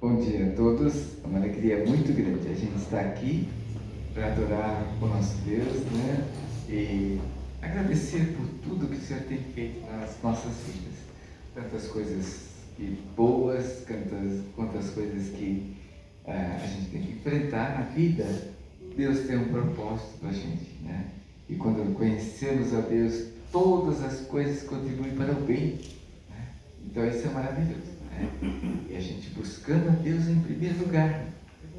Bom dia a todos, é uma alegria muito grande a gente estar aqui para adorar o nosso Deus, né? E agradecer por tudo que o Senhor tem feito nas nossas vidas. Tantas coisas boas, quantas coisas que a gente tem que enfrentar na vida. Deus tem um propósito para a gente, né? E quando conhecemos a Deus, todas as coisas contribuem para o bem, né? Então isso é maravilhoso. E a gente buscando a Deus em primeiro lugar,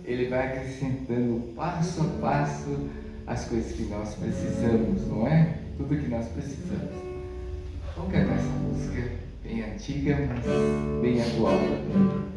Ele vai acrescentando passo a passo as coisas que nós precisamos, não é? Tudo que nós precisamos. Vamos cantar essa música bem antiga, mas bem atual também.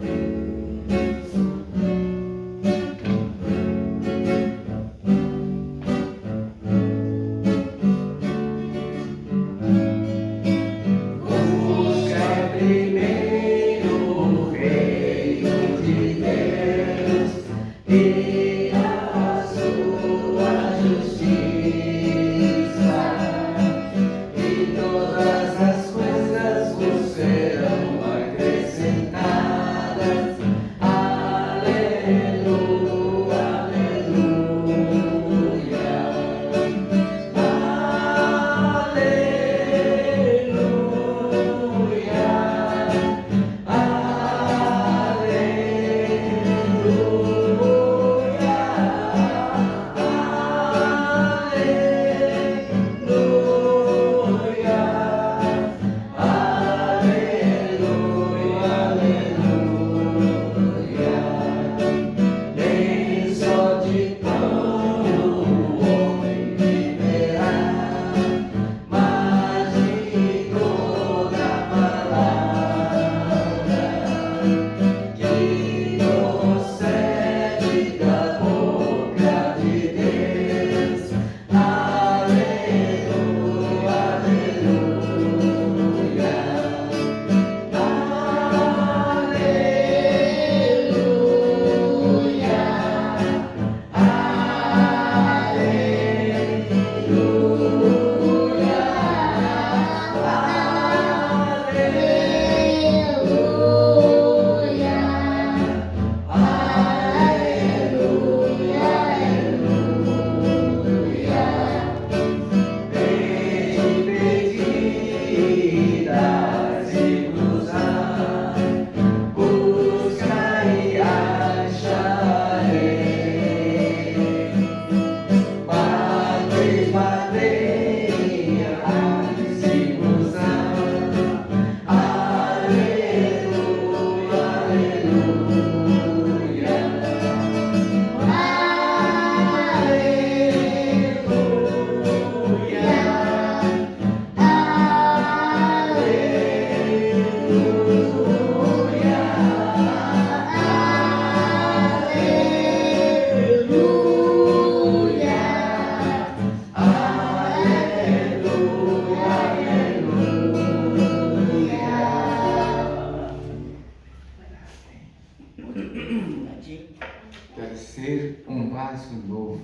Quero ser um vaso novo.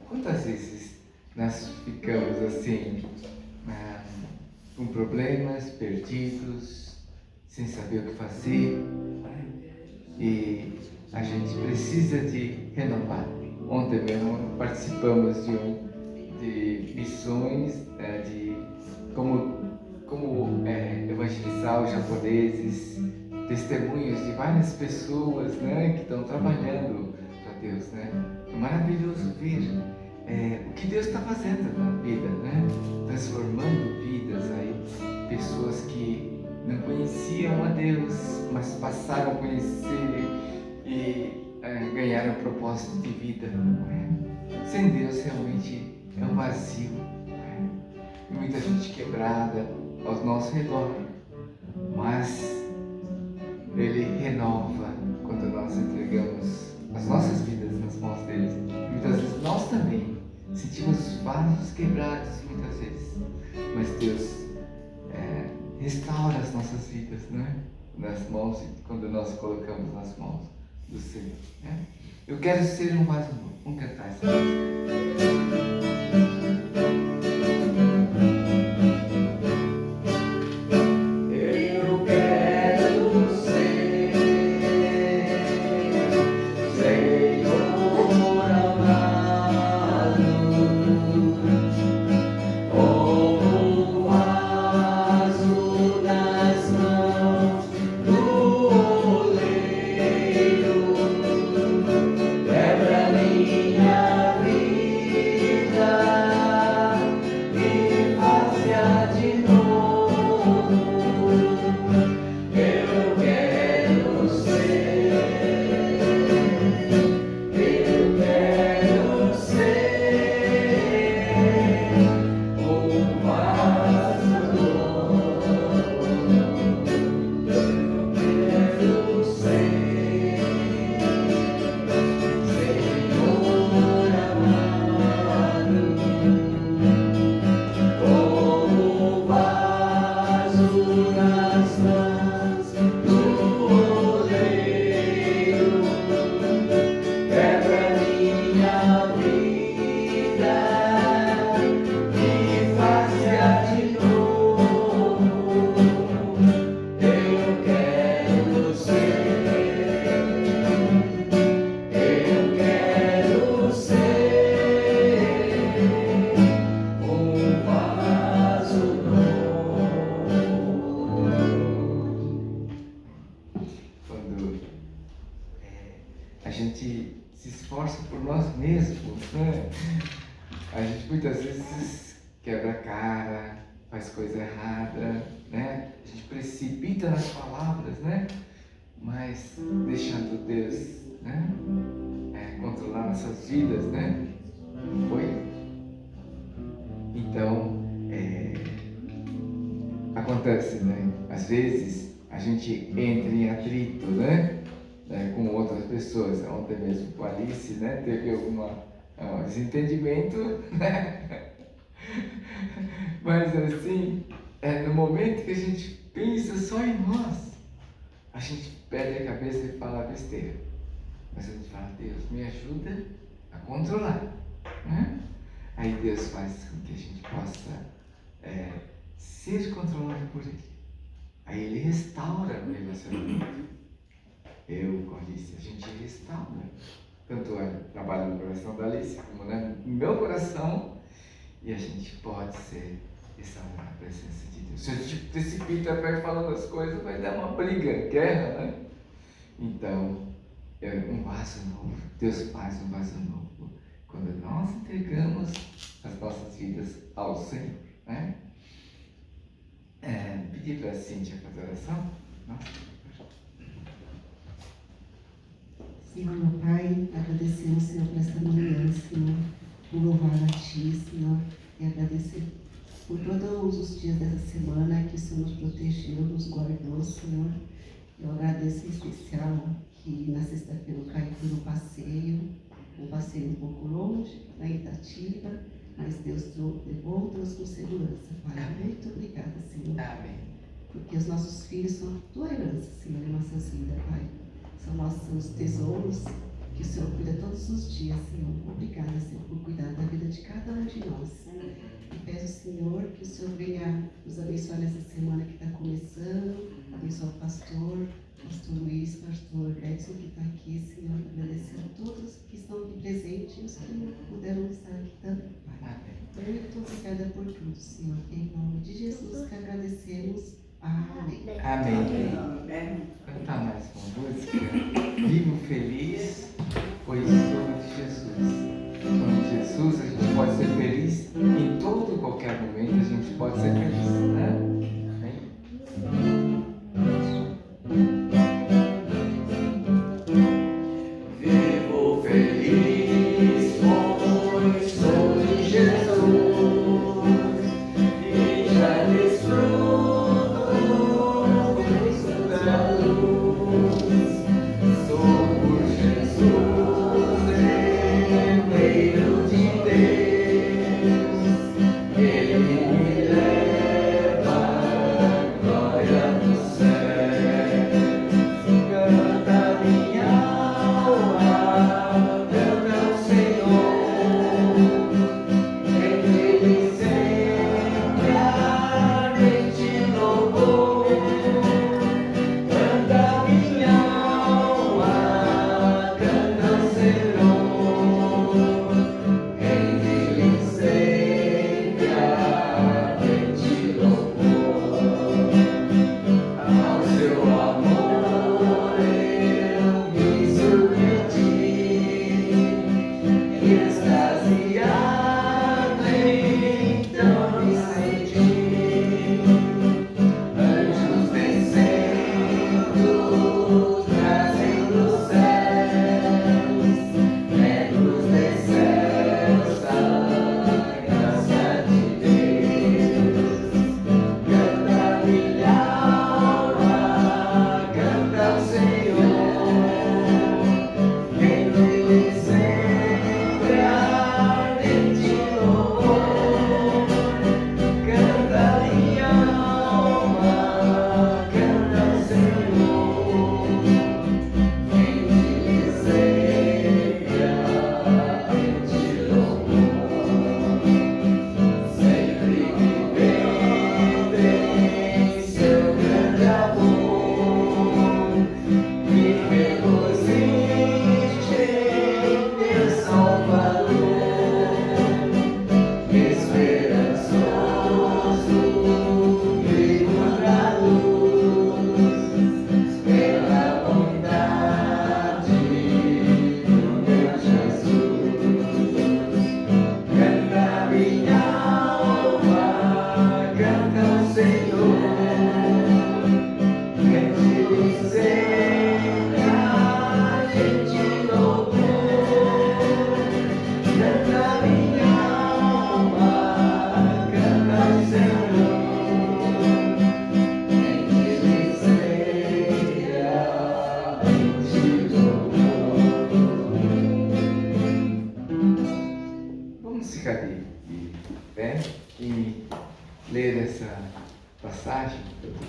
Quantas vezes nós ficamos assim, com problemas, perdidos, sem saber o que fazer, e a gente precisa de renovar. Ontem mesmo participamos de missões, de como evangelizar os japoneses, testemunhos de várias pessoas, né, que estão trabalhando para Deus, né? É maravilhoso ver o que Deus está fazendo na vida, né? Transformando vidas aí, pessoas que não conheciam a Deus, mas passaram a conhecer e ganharam um propósito de vida, não é? Sem Deus realmente é um vazio, não é? E muita gente quebrada ao nosso redor, mas Ele renova quando nós entregamos as nossas vidas nas mãos dele. Muitas vezes nós também sentimos vasos quebrados, muitas vezes, mas Deus restaura as nossas vidas, né? Nas mãos, quando nós colocamos nas mãos do Senhor, né? Eu quero ser um vaso novo. Vamos cantar essa música. Eu quero ser gente se esforça por nós mesmos, né? A gente muitas vezes quebra a cara, faz coisa errada, né? A gente precipita nas palavras, né? Mas deixando Deus, né? Controlar nossas vidas, né? Foi? Então, acontece, né? Às vezes a gente entra em atrito, né? Com outras pessoas. Ontem mesmo com a Alice, né? Teve algum desentendimento, né? Mas assim, no momento que a gente pensa só em nós, a gente perde a cabeça e fala besteira. Mas a gente fala, Deus, me ajuda a controlar, né? Aí Deus faz com que a gente possa ser controlado por Ele. Aí Ele restaura o relacionamento. Eu, com a Alice, a gente restaura. Tanto trabalho no coração da Alice, como no meu coração. E a gente pode ser restaurado na presença de Deus. Se a gente precipita vai falando as coisas, vai dar uma briga, guerra, né? Então, um vaso novo. Deus faz um vaso novo quando nós entregamos as nossas vidas ao Senhor, né? Pedir para a Cíntia fazer oração? Nossa. Senhor, meu Pai, agradecemos, Senhor, por esta manhã, Senhor, por louvar a Ti, Senhor, e agradecer por todos os dias dessa semana que o Senhor nos protegeu, nos guardou, Senhor. Eu agradeço em especial que na sexta-feira o Caio foi no passeio, um passeio um pouco longe, na Itatiba, mas Deus levou, trouxe com segurança, Pai. Amém. Muito obrigada, Senhor. Amém. Porque os nossos filhos são a Tua herança, Senhor, em nossas vidas, Pai. São nossos tesouros que o Senhor cuida todos os dias, Senhor. Obrigada, Senhor, por cuidar da vida de cada um de nós. E peço, Senhor, que o Senhor venha nos abençoar nessa semana que está começando. Abençoe o pastor Luiz, pastor Edson, que está aqui, Senhor. Agradecer a todos que estão aqui presentes e os que não puderam estar aqui também, Pai. Muito obrigada por tudo, Senhor. Em nome de Jesus que agradecemos. Amém. Amém. Cantar mais uma música. Vivo feliz, pois sou de Jesus. Com Jesus a gente pode ser feliz em todo e qualquer momento, a gente pode ser feliz, né? Amém? Vivo feliz, pois sou de Jesus e já desfruto da luz. Sou por Jesus, herdeiro de Deus. Ele me leva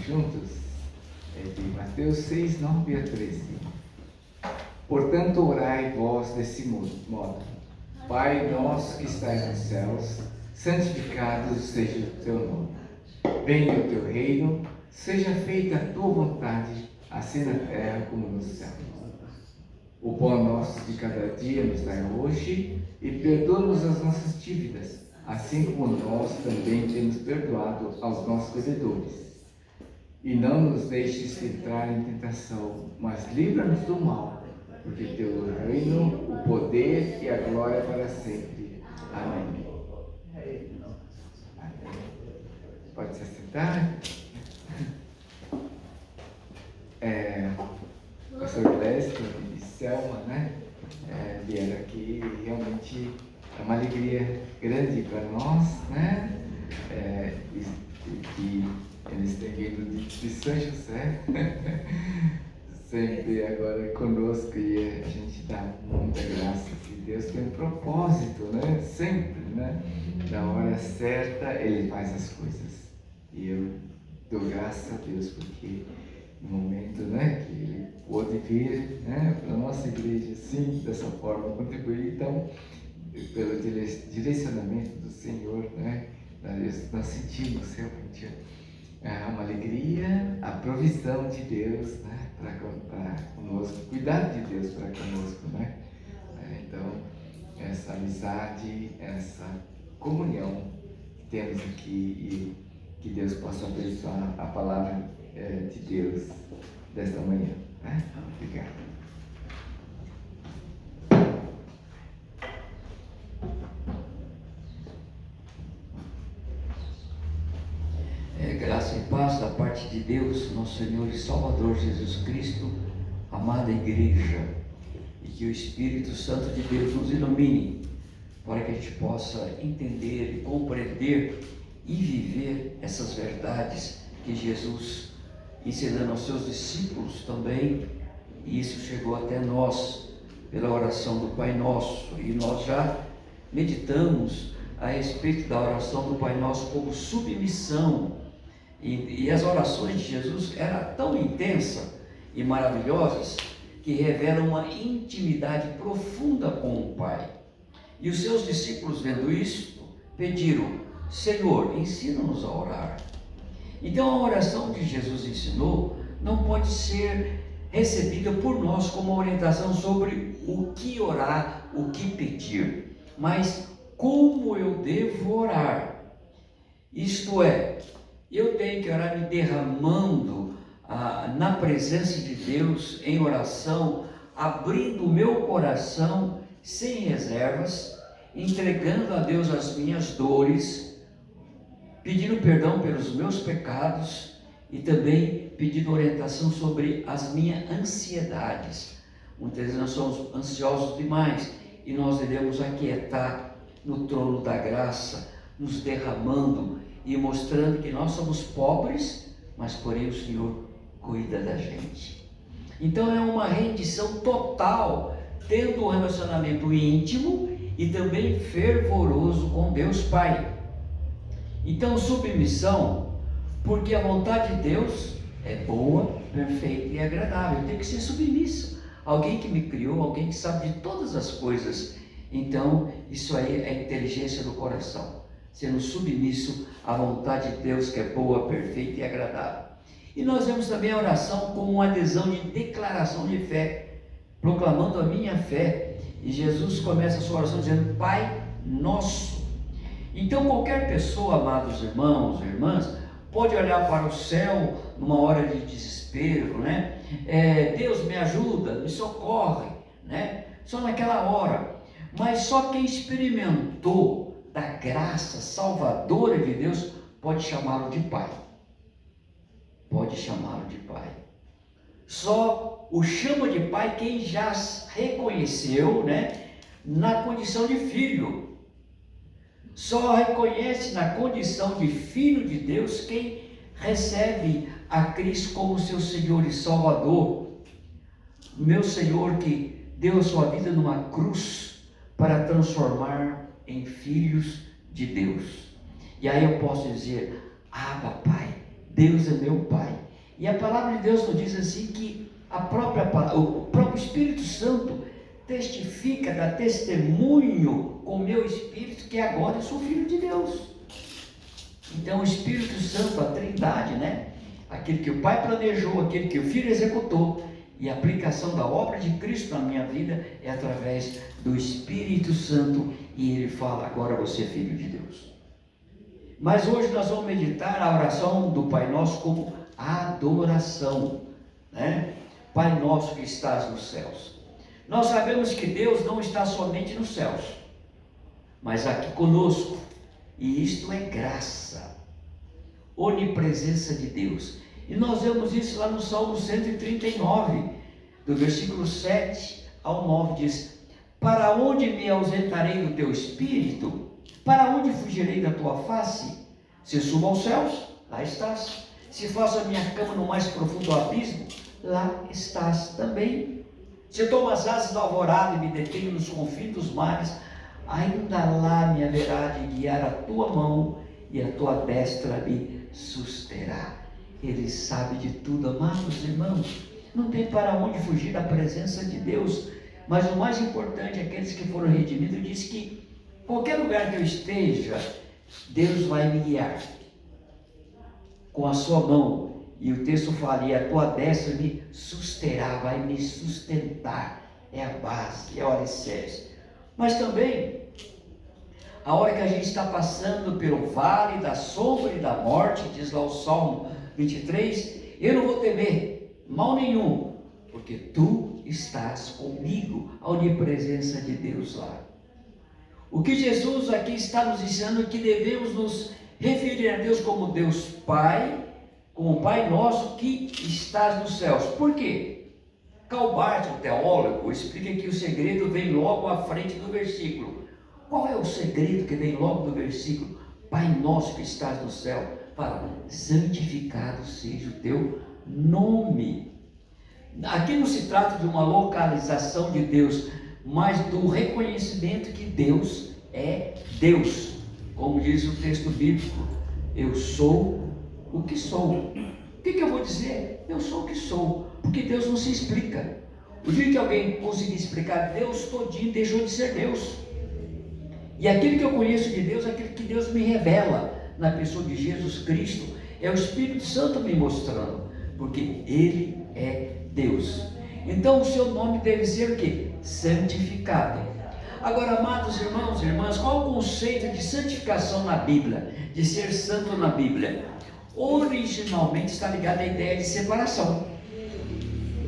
juntos? É de Mateus 6, 9 a 13. Portanto, orai vós desse modo: Pai nosso que estais nos céus, santificado seja o teu nome. Venha o teu reino, seja feita a tua vontade, assim na terra como no céu. O pão nosso de cada dia nos dai hoje, e perdoa-nos as nossas dívidas, assim como nós também temos perdoado aos nossos devedores. E não nos deixes entrar em tentação, mas livra-nos do mal, porque teu reino, o poder e a glória para sempre. Amém. Pode se assentar. O pastor Lester e Selma, né? Vieram aqui e realmente é uma alegria grande para nós, né? Que eles têm vindo de São José, sempre agora conosco, e a gente dá muita graça que Deus tem um propósito, né? Sempre, né? Na hora certa Ele faz as coisas. E eu dou graças a Deus porque no momento, né, que Ele pôde vir, né, para a nossa igreja, assim, dessa forma, contribuir, então, pelo direcionamento do Senhor, né, nós sentimos realmente uma alegria, a provisão de Deus, né, para conosco, cuidado de Deus para conosco, né. Então, essa amizade, essa comunhão que temos aqui, e que Deus possa abençoar a palavra de Deus desta manhã, né? Obrigado. Graça e paz da parte de Deus, nosso Senhor e Salvador Jesus Cristo, amada igreja, e que o Espírito Santo de Deus nos ilumine, para que a gente possa entender e compreender e viver essas verdades que Jesus ensinando aos seus discípulos também, e isso chegou até nós pela oração do Pai Nosso, e nós já meditamos a respeito da oração do Pai Nosso como submissão, e as orações de Jesus eram tão intensas e maravilhosas que revelam uma intimidade profunda com o Pai. E os seus discípulos, vendo isto, pediram: Senhor, ensina-nos a orar. Então a oração que Jesus ensinou não pode ser recebida por nós como uma orientação sobre o que orar, o que pedir, mas como eu devo orar. Isto é, eu tenho que orar me derramando na presença de Deus em oração, abrindo o meu coração sem reservas, entregando a Deus as minhas dores, pedindo perdão pelos meus pecados e também pedindo orientação sobre as minhas ansiedades. Muitas vezes nós somos ansiosos demais e nós devemos aquietar no trono da graça, nos derramando e mostrando que nós somos pobres, mas porém o Senhor cuida da gente. Então é uma rendição total, tendo um relacionamento íntimo e também fervoroso com Deus Pai. Então, submissão, porque a vontade de Deus é boa, perfeita e agradável. Tem que ser submisso. Alguém que me criou, alguém que sabe de todas as coisas. Então, isso aí é a inteligência do coração. Sendo submisso à vontade de Deus, que é boa, perfeita e agradável. E nós vemos também a oração como uma adesão de declaração de fé, proclamando a minha fé. E Jesus começa a sua oração dizendo: Pai Nosso. Então qualquer pessoa, amados irmãos e irmãs, pode olhar para o céu numa hora de desespero, né? Deus me ajuda, me socorre, né? Só naquela hora. Mas só quem experimentou da graça salvadora de Deus pode chamá-lo de Pai. Pode chamá-lo de Pai. Só o chama de Pai quem já reconheceu, né, na condição de filho. Só reconhece na condição de filho de Deus quem recebe a Cristo como seu Senhor e Salvador. Meu Senhor que deu a sua vida numa cruz para transformar em filhos de Deus. E aí eu posso dizer: Abba, Pai, Deus é meu Pai. E a palavra de Deus nos diz assim que o próprio Espírito Santo testifica, dá testemunho com o meu espírito que agora eu sou filho de Deus. Então o Espírito Santo, a Trindade, né? Aquele que o Pai planejou, aquele que o Filho executou, e a aplicação da obra de Cristo na minha vida é através do Espírito Santo, e ele fala: agora você é filho de Deus. Mas hoje nós vamos meditar a oração do Pai Nosso como adoração, né? Pai Nosso que estás nos céus. Nós sabemos que Deus não está somente nos céus, mas aqui conosco, e isto é graça, onipresença de Deus. E nós vemos isso lá no Salmo 139, do versículo 7 ao 9, diz: para onde me ausentarei do teu espírito? Para onde fugirei da tua face? Se subo aos céus, lá estás. Se faço a minha cama no mais profundo abismo, lá estás também. Se tomo as asas da alvorada e me detenho nos confins dos mares, ainda lá me haverá de guiar a tua mão, e a tua destra me susterá. Ele sabe de tudo, amados irmãos. Não tem para onde fugir da presença de Deus. Mas o mais importante, aqueles que foram redimidos, diz que qualquer lugar que eu esteja, Deus vai me guiar com a sua mão. E o texto fala: e a tua destra me susterá, vai me sustentar. É a base, é o alicerce. Mas também, a hora que a gente está passando pelo vale da sombra e da morte, diz lá o Salmo 23, eu não vou temer mal nenhum, porque tu estás comigo. A onipresença de Deus lá. O que Jesus aqui está nos ensinando é que devemos nos referir a Deus como Deus Pai, como Pai Nosso que estás nos céus. Por quê? Karl Barth, o teólogo, explica que o segredo vem logo à frente do versículo. Qual é o segredo que vem logo do versículo? Pai Nosso que estás no céu, fala: santificado seja o teu nome. Aqui não se trata de uma localização de Deus, mas do reconhecimento que Deus é Deus. Como diz o texto bíblico: eu sou o que sou. O que eu vou dizer? Eu sou o que sou, porque Deus não se explica. O dia que alguém conseguir explicar Deus todinho, deixou de ser Deus. E aquilo que eu conheço de Deus, aquilo que Deus me revela na pessoa de Jesus Cristo, é o Espírito Santo me mostrando, porque Ele é Deus. Então o seu nome deve ser o quê? Santificado. Agora, amados irmãos e irmãs, qual é o conceito de santificação na Bíblia? De ser santo na Bíblia? Originalmente está ligado à ideia de separação.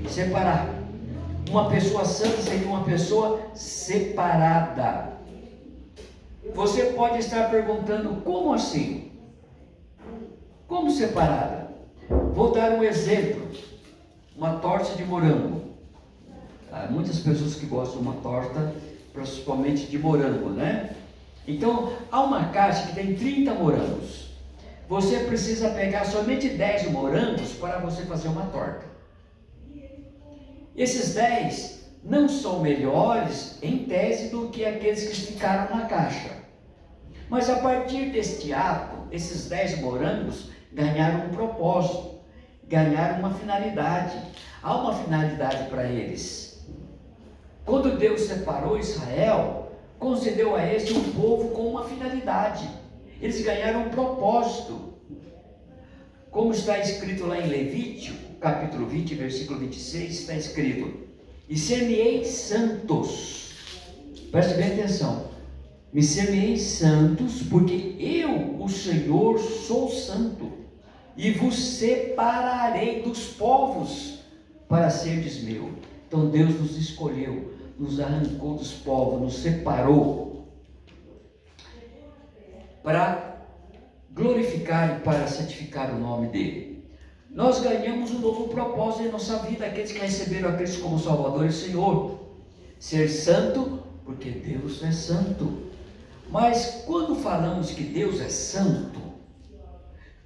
Separar. Uma pessoa santa seria uma pessoa separada. Você pode estar perguntando: como assim? Como separada? Vou dar um exemplo. Uma torta de morango. Há muitas pessoas que gostam de uma torta, principalmente de morango, né? Então, há uma caixa que tem 30 morangos. Você precisa pegar somente 10 morangos para você fazer uma torta. Esses 10 não são melhores em tese do que aqueles que ficaram na caixa. Mas a partir deste ato, esses 10 morangos ganharam um propósito, ganharam uma finalidade. Há uma finalidade para eles. Quando Deus separou Israel, concedeu a eles um povo com uma finalidade. Eles ganharam um propósito. Como está escrito lá em Levítico, capítulo 20, versículo 26, está escrito: e ser-me-ei santos. Preste bem atenção. Me ser-me-ei santos, porque eu, o Senhor, sou santo, e vos separarei dos povos para serdes meu. Então Deus nos escolheu, nos arrancou dos povos, nos separou para glorificar e para santificar o nome dele. Nós ganhamos um novo propósito em nossa vida, aqueles que receberam a Cristo como Salvador e Senhor. Ser santo, porque Deus é santo. Mas quando falamos que Deus é santo,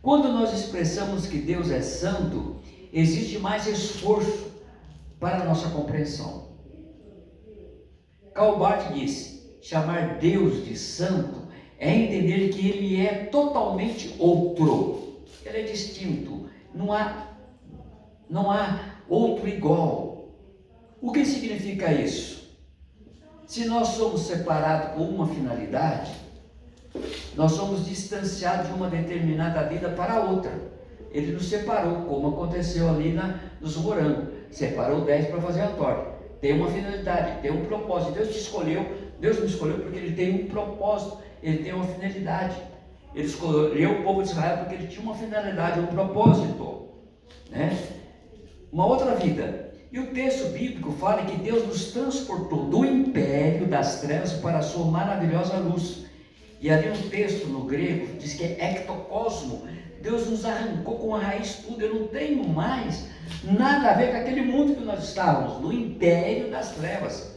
quando nós expressamos que Deus é santo, existe mais esforço para a nossa compreensão. Karl Barth disse: chamar Deus de santo é entender que Ele é totalmente outro. ele é distinto, não há outro igual. O que significa isso? Se nós somos separados por uma finalidade, nós somos distanciados de uma determinada vida para outra. Ele nos separou, como aconteceu ali nos morangos. Separou 10 para fazer a torta. Tem uma finalidade, tem um propósito. Deus me escolheu porque Ele tem um propósito, Ele tem uma finalidade. Ele escolheu o povo de Israel porque Ele tinha uma finalidade, um propósito, né? Uma outra vida. E o texto bíblico fala que Deus nos transportou do império das trevas para a sua maravilhosa luz. E ali no texto, no grego, diz que é ectocosmo. Deus nos arrancou com a raiz tudo. Eu não tenho mais nada a ver com aquele mundo que nós estávamos, no império das trevas.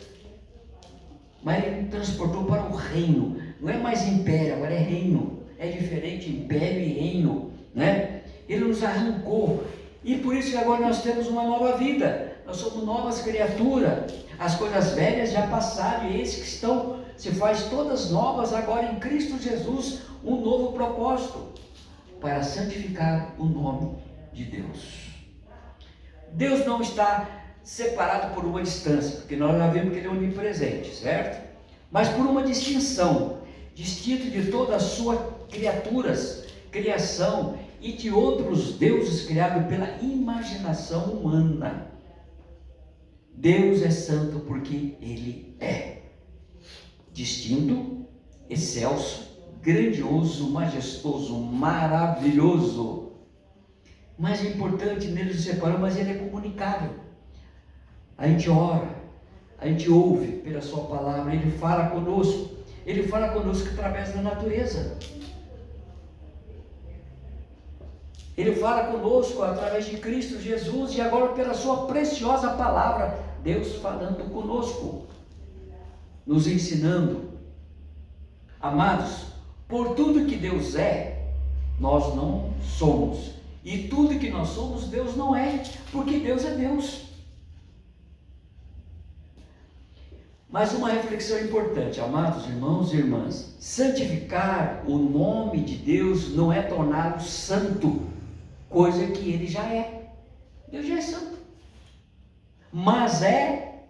Mas Ele nos transportou para o reino. Não é mais império, agora é reino. É diferente, império e reino, né? Ele nos arrancou. E por isso que agora nós temos uma nova vida. Nós somos novas criaturas. As coisas velhas já passaram e eis que se faz todas novas agora em Cristo Jesus, um novo propósito para santificar o nome de Deus. Deus não está separado por uma distância, porque nós já vimos que Ele é onipresente, certo? Mas por uma distinção, distinto de todas as suas criação e de outros deuses criados pela imaginação humana. Deus é santo porque Ele é distinto, excelso, grandioso, majestoso, maravilhoso. Mas é importante, nele nos separou, mas Ele é comunicável. A gente ora, a gente ouve pela sua palavra, Ele fala conosco. Ele fala conosco através da natureza. Ele fala conosco através de Cristo Jesus e agora pela sua preciosa palavra, Deus falando conosco, nos ensinando. Amados, por tudo que Deus é, nós não somos. E tudo que nós somos, Deus não é, porque Deus é Deus. Mas uma reflexão importante, amados irmãos e irmãs: santificar o nome de Deus não é torná-lo santo, coisa que Ele já é. Deus já é santo, mas é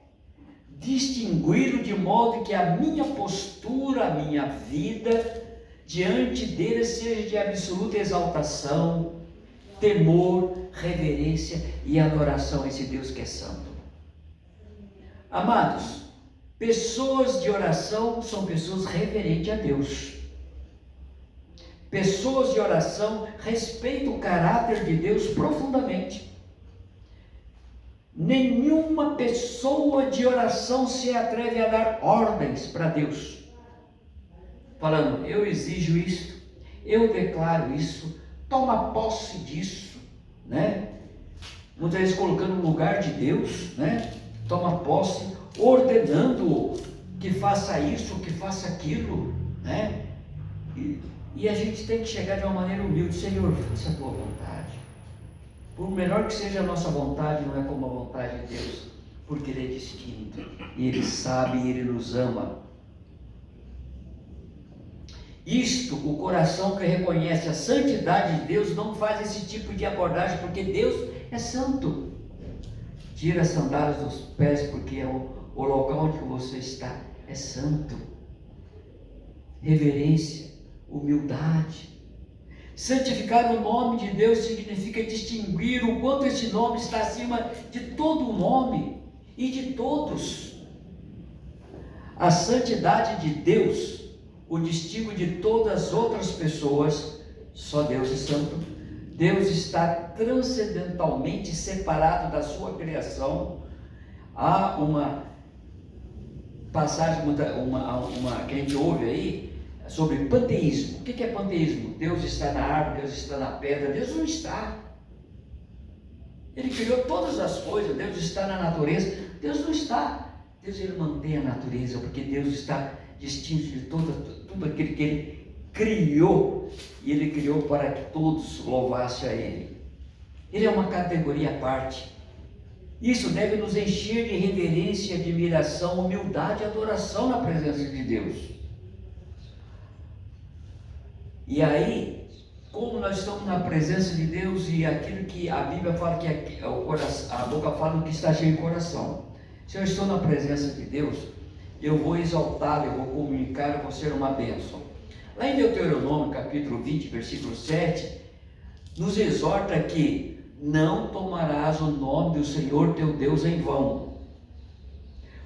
distingui-lo de modo que a minha postura, a minha vida diante dele seja de absoluta exaltação, temor, reverência e adoração a esse Deus que é santo. Amados, pessoas de oração são pessoas reverentes a Deus. Pessoas de oração respeitam o caráter de Deus profundamente. Nenhuma pessoa de oração se atreve a dar ordens para Deus, falando: eu exijo isso, eu declaro isso, toma posse disso, né? Muitas vezes colocando no lugar de Deus, né? Toma posse, ordenando que faça isso, que faça aquilo, né? E a gente tem que chegar de uma maneira humilde: Senhor, faça a tua vontade. Por melhor que seja a nossa vontade, não é como a vontade de Deus, porque Ele é distinto, e Ele sabe, e Ele nos ama. Isto, o coração que reconhece a santidade de Deus não faz esse tipo de abordagem, porque Deus é santo. Tira as sandálias dos pés, porque o local onde você está é santo. Reverência, humildade. Santificar o nome de Deus significa distinguir o quanto esse nome está acima de todo o nome e de todos. A santidade de Deus o distingue de todas as outras pessoas. Só Deus é santo. Deus está transcendentalmente separado da sua criação. Há uma passagem que a gente ouve aí sobre panteísmo. O que é panteísmo? Deus está na árvore, Deus está na pedra. Deus não está. Ele criou todas as coisas. Deus está na natureza. Deus não está. Deus, Ele mantém a natureza, porque Deus está distinto de tudo aquilo que Ele criou, e Ele criou para que todos louvassem a Ele. Ele é uma categoria à parte. Isso deve nos encher de reverência, admiração, humildade e adoração na presença de Deus. E aí, como nós estamos na presença de Deus e aquilo que a Bíblia fala que o coração, a boca fala que está cheio de coração. Se eu estou na presença de Deus, eu vou exaltá-lo, eu vou comunicar, eu vou ser uma bênção. Lá em Deuteronômio, capítulo 20, versículo 7, nos exorta que não tomarás o nome do Senhor teu Deus em vão,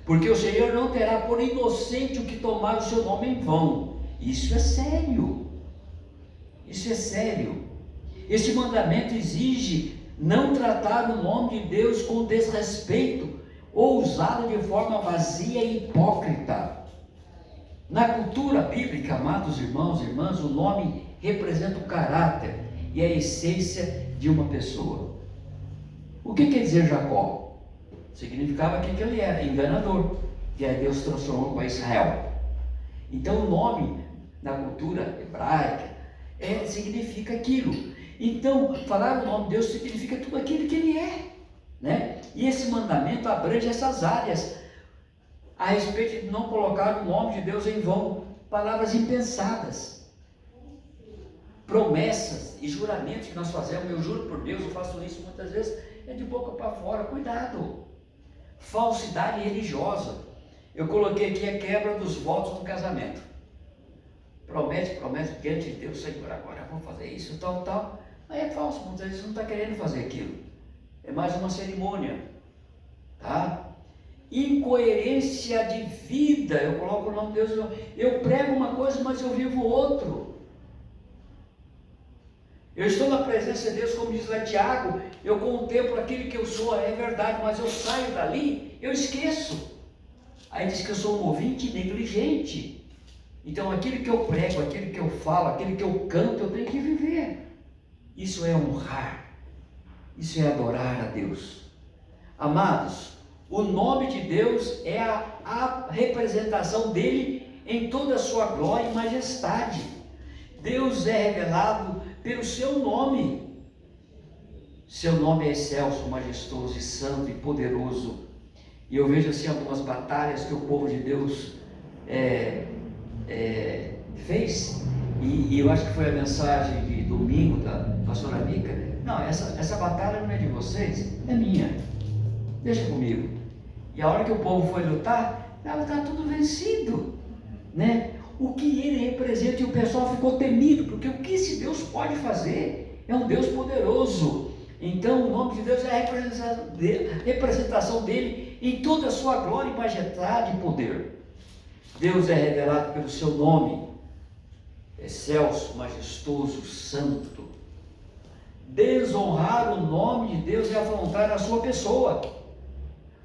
porque o Senhor não terá por inocente o que tomar o seu nome em vão. Isso é sério. Isso é sério. Este mandamento exige não tratar o nome de Deus com desrespeito ou usá-lo de forma vazia e hipócrita. Na cultura bíblica, amados irmãos e irmãs, o nome representa o caráter e a essência de uma pessoa. O que quer dizer Jacó? Significava que ele era enganador, que aí Deus transformou para Israel. Então o nome na cultura hebraica significa aquilo. Então falar o nome de Deus significa tudo aquilo que ele é, né? E esse mandamento abrange essas áreas a respeito de não colocar o nome de Deus em vão, palavras impensadas, promessas e juramentos que nós fazemos. Eu juro por Deus, eu faço isso muitas vezes, é de boca para fora. Cuidado. Falsidade religiosa. Eu coloquei aqui a quebra dos votos no casamento. Promete diante de Deus, Senhor, agora vamos fazer isso, tal. Aí é falso, muitas vezes não está querendo fazer aquilo. É mais uma cerimônia, tá? Incoerência de vida. Eu coloco o nome de Deus, eu prego uma coisa, mas eu vivo outro. Eu estou na presença de Deus, como diz lá Tiago, eu contemplo aquilo que eu sou, é verdade, mas eu saio dali, eu esqueço. Aí diz que eu sou um ouvinte negligente. Então aquilo que eu prego, aquilo que eu falo, aquilo que eu canto, eu tenho que viver. Isso é honrar, isso é adorar a Deus. Amados, o nome de Deus é a representação dele em toda a sua glória e majestade. Deus é revelado pelo seu nome. Seu nome é excelso, majestoso e santo e poderoso. E eu vejo assim algumas batalhas que o povo de Deus fez, e eu acho que foi a mensagem de domingo da pastora Mica. Não, essa batalha não é de vocês, é minha, deixa comigo. E a hora que o povo foi lutar, ela está tudo vencido, né? O que ele representa, e o pessoal ficou temido, porque o que esse Deus pode fazer? É um Deus poderoso. Então o nome de Deus é a representação dele em toda a sua glória, majestade e poder. Deus é revelado pelo seu nome, excelso, majestoso, santo. Desonrar o nome de Deus é afrontar a sua pessoa,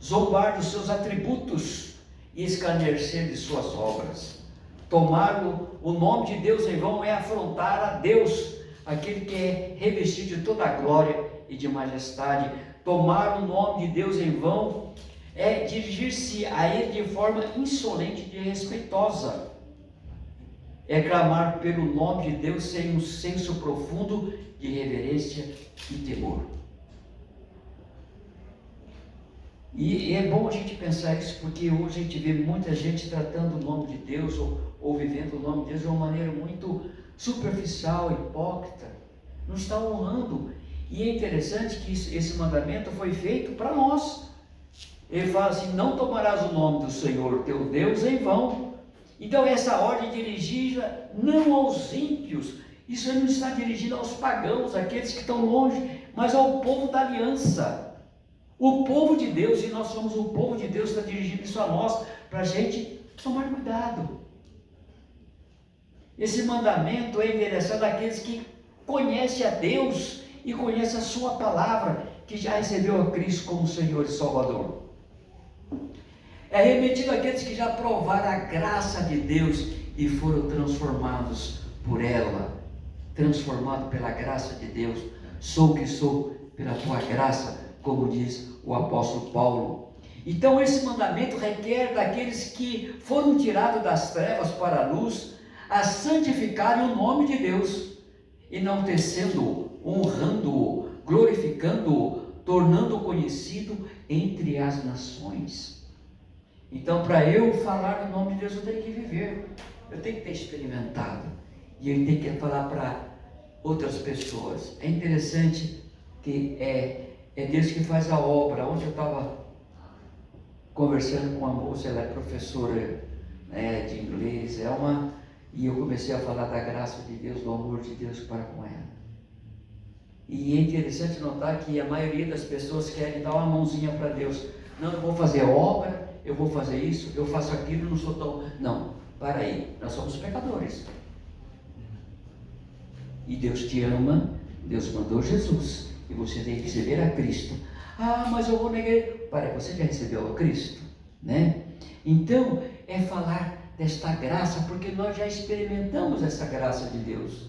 zombar dos seus atributos e escarnecer de suas obras. Tomar o nome de Deus em vão é afrontar a Deus, aquele que é revestido de toda a glória e de majestade. Tomar o nome de Deus em vão é dirigir-se a Ele de forma insolente e desrespeitosa. É clamar pelo nome de Deus sem um senso profundo de reverência e temor. E é bom a gente pensar isso, porque hoje a gente vê muita gente tratando o nome de Deus ou vivendo o nome de Deus de uma maneira muito superficial, hipócrita. Não está honrando. E é interessante que esse mandamento foi feito para nós. Ele fala assim: não tomarás o nome do Senhor teu Deus em vão. Então essa ordem dirigida não aos ímpios, isso não está dirigido aos pagãos, aqueles que estão longe, mas ao povo da aliança, o povo de Deus. E nós somos o povo de Deus, está dirigindo isso a nós, para a gente tomar cuidado. Esse mandamento é endereçado àqueles que conhecem a Deus e conhecem a sua palavra, que já recebeu a Cristo como Senhor e Salvador. É remetido àqueles que já provaram a graça de Deus e foram transformados por ela, transformado pela graça de Deus. Sou o que sou pela tua graça, como diz o apóstolo Paulo. Então esse mandamento requer daqueles que foram tirados das trevas para a luz, a santificarem o nome de Deus, enaltecendo-o, honrando-o, glorificando-o, tornando-o conhecido entre as nações. Então, para eu falar o nome de Deus, eu tenho que viver, eu tenho que ter experimentado, e eu tenho que falar para outras pessoas. É interessante que é Deus que faz a obra. Ontem eu estava conversando com uma moça, ela é professora, né, de inglês, e eu comecei a falar da graça de Deus, do amor de Deus para com ela. E é interessante notar que a maioria das pessoas querem dar uma mãozinha para Deus. Não, eu vou fazer obra, eu vou fazer isso, eu faço aquilo, não sou tão... Não, para aí, nós somos pecadores. E Deus te ama, Deus mandou Jesus, e você tem que receber a Cristo. Ah, mas eu vou na igreja. Para, você já recebeu a Cristo, né? Então, é falar desta graça, porque nós já experimentamos essa graça de Deus.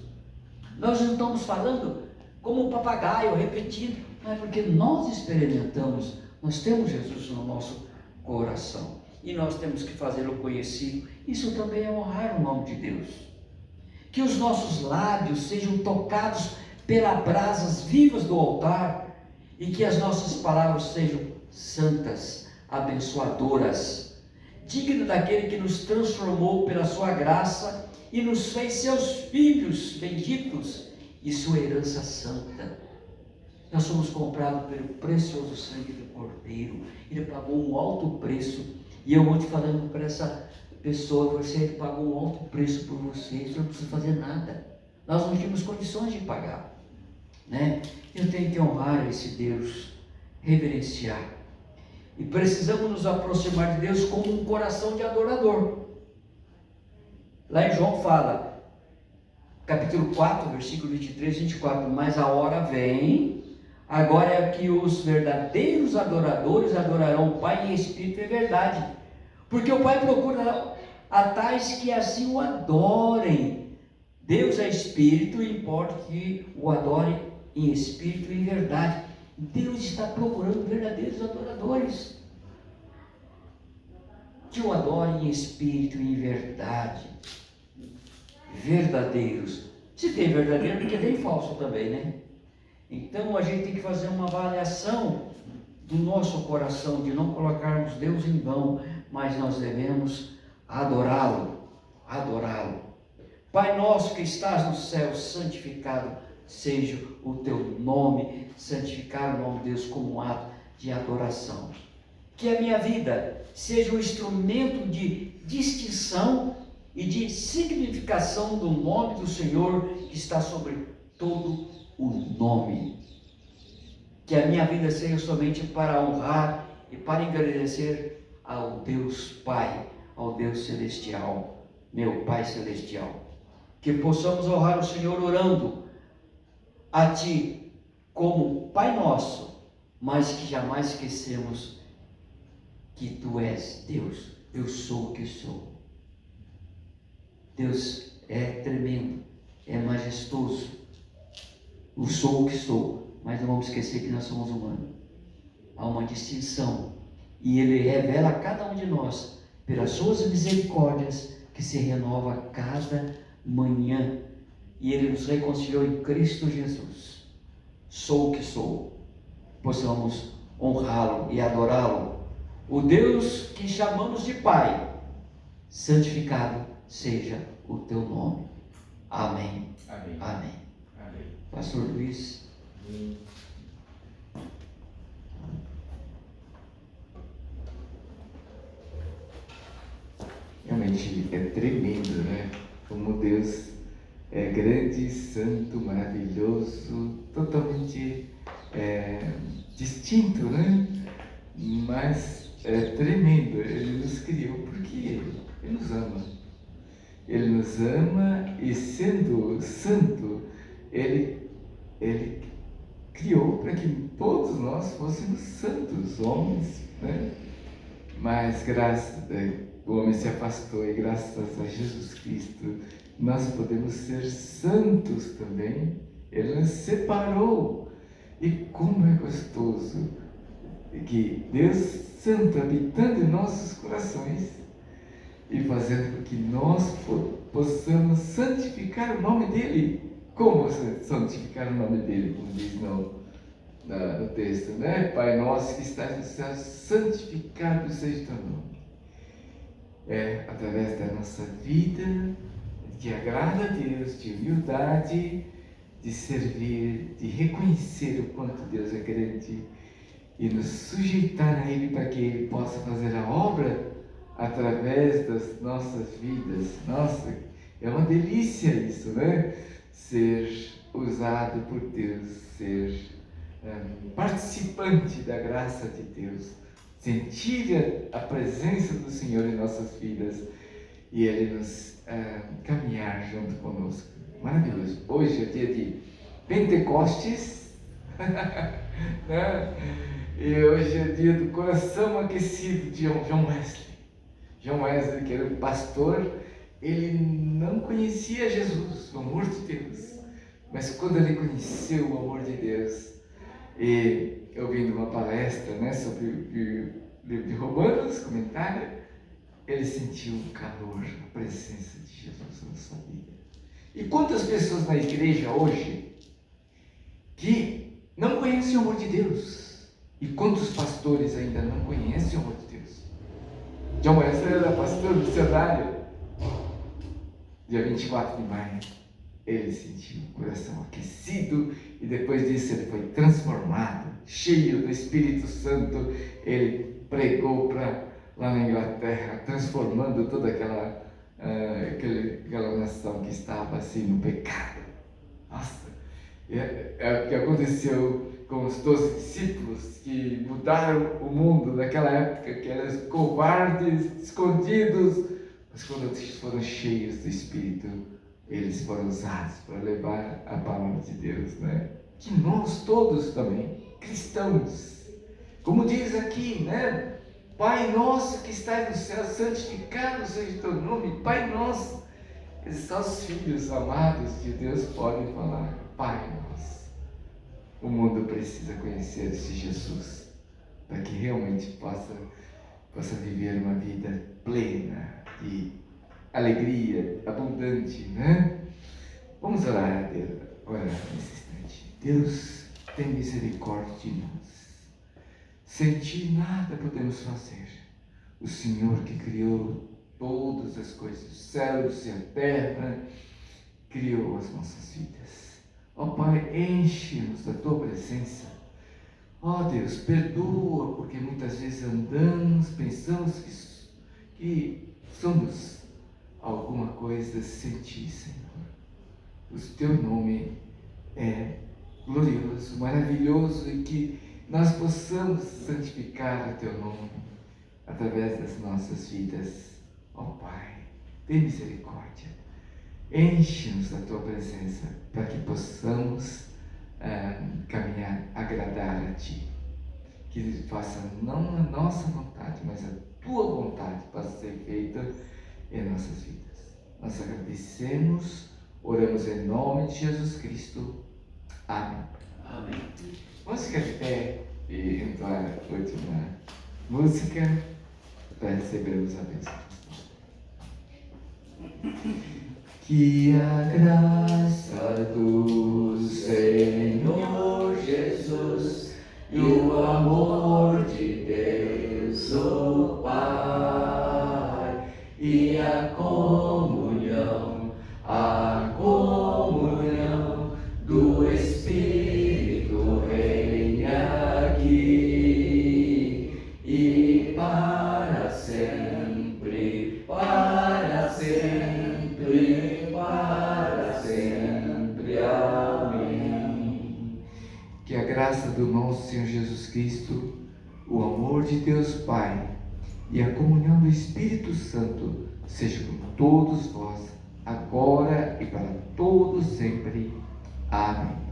Nós não estamos falando como um papagaio, repetindo, mas porque nós experimentamos, nós temos Jesus no nosso coração, e nós temos que fazê-lo conhecido. Isso também é honrar o nome de Deus. Que os nossos lábios sejam tocados pelas brasas vivas do altar, e que as nossas palavras sejam santas, abençoadoras, dignas daquele que nos transformou pela sua graça e nos fez seus filhos benditos e sua herança santa. Nós somos comprados pelo precioso sangue do Cordeiro. Ele pagou um alto preço, e eu vou te falando para essa pessoa, você pagou um alto preço por você, você não precisa fazer nada. Nós não tínhamos condições de pagar, né? Eu tenho que honrar esse Deus, reverenciar, e precisamos nos aproximar de Deus com um coração de adorador. Lá em João fala, capítulo 4, versículo 23 e 24, mas a hora vem, agora é que os verdadeiros adoradores adorarão o Pai em espírito e verdade, porque o Pai procura a tais que assim o adorem. Deus é espírito, e importa que o adorem em espírito e em verdade. Deus está procurando verdadeiros adoradores que o adorem em espírito e em verdade. Verdadeiros. Se tem verdadeiro, porque tem falso também, né? Então a gente tem que fazer uma avaliação do nosso coração, de não colocarmos Deus em vão, mas nós devemos adorá-lo, adorá-lo. Pai nosso que estás no céu, santificado seja o teu nome. Santificar o nome de Deus como um ato de adoração. Que a minha vida seja um instrumento de distinção e de significação do nome do Senhor, que está sobre todo o nome. Que a minha vida seja somente para honrar e para engrandecer ao Deus Pai, ao Deus Celestial, meu Pai Celestial. Que possamos honrar o Senhor orando a Ti como Pai Nosso, mas que jamais esquecemos que Tu és Deus. Eu sou o que sou. Deus é tremendo, é majestoso. Eu sou o que sou, mas não vamos esquecer que nós somos humanos. Há uma distinção, e Ele revela a cada um de nós, pelas suas misericórdias, que se renova a cada manhã, e Ele nos reconciliou em Cristo Jesus. Sou o que sou. Possamos honrá-lo e adorá-lo. O Deus que chamamos de Pai, santificado seja o teu nome. Amém. Amém. Amém. Amém. Pastor Luiz. Realmente é tremendo, né? Como Deus é grande, santo, maravilhoso, totalmente distinto, né? Mas é tremendo. Ele nos criou porque Ele nos ama. Ele nos ama, e sendo santo, Ele criou para que todos nós fôssemos santos, homens, né? Mas o homem se afastou, e graças a Jesus Cristo nós podemos ser santos também. Ele nos separou. E como é gostoso que Deus Santo habitando em nossos corações e fazendo com que nós possamos santificar o nome dEle. Como santificar o nome dEle? Como diz no texto, né? Pai nosso que estás no céu, santificado seja o teu nome. É através da nossa vida que agrada a Deus, de humildade, de servir, de reconhecer o quanto Deus é grande e nos sujeitar a Ele para que Ele possa fazer a obra através das nossas vidas. Nossa, é uma delícia isso, né? Ser usado por Deus, ser participante da graça de Deus, sentir a presença do Senhor em nossas vidas e Ele nos caminhar junto conosco. Maravilhoso. Hoje é dia de Pentecostes, né? E hoje é dia do coração aquecido de John Wesley. John Wesley, que era um pastor, ele não conhecia Jesus, o amor de Deus, mas quando ele conheceu o amor de Deus, e ouvindo uma palestra, né, sobre o livro de Romanos, comentário, ele sentiu o calor, a presença de Jesus na sua vida. E quantas pessoas na igreja hoje que não conhecem o amor de Deus? E quantos pastores ainda não conhecem o amor de Deus? John Wesley era pastor missionário. Dia 24 de maio, ele sentiu o coração aquecido e depois disso ele foi transformado, cheio do Espírito Santo. Ele pregou lá na Inglaterra, transformando toda aquela nação que estava assim no pecado. Nossa, é o que aconteceu com os 12 discípulos que mudaram o mundo naquela época, que eram covardes, escondidos, mas quando eles foram cheios do Espírito, eles foram usados para levar a palavra de Deus, né? Que nós todos também, cristãos, como diz aqui, né? Pai nosso que estás no céu, santificado seja o teu nome. Pai nosso, esses são os filhos amados de Deus podem falar, Pai nosso. O mundo precisa conhecer esse Jesus para que realmente possa viver uma vida plena de alegria, abundante, né? Vamos orar a Deus, orar nesse instante. Deus, tem misericórdia de nós. Sem Ti nada podemos fazer. O Senhor que criou todas as coisas, os céus e a terra, criou as nossas vidas. Ó Pai, enche-nos da Tua presença. Ó Deus, perdoa, porque muitas vezes andamos, pensamos que somos alguma coisa sem Ti, Senhor. O Teu nome é glorioso, maravilhoso, e que nós possamos santificar o Teu nome através das nossas vidas. Ó Pai, tem misericórdia. Enche-nos da Tua presença para que possamos caminhar, agradar a Ti. Que faça não a nossa vontade, mas a Tua vontade possa ser feita em nossas vidas. Nós agradecemos, oramos em nome de Jesus Cristo. Amém. Amém. Vamos ficar de pé e entrar a última música para recebermos a bênção. Que a graça do Senhor Jesus e o amor de Deus, o Pai, e a comunhão do Espírito reine aqui e para sempre, para sempre. Para sempre. Amém. Que a graça do nosso Senhor Jesus Cristo, o amor de Deus Pai e a comunhão do Espírito Santo seja com todos vós, agora e para todos sempre. Amém.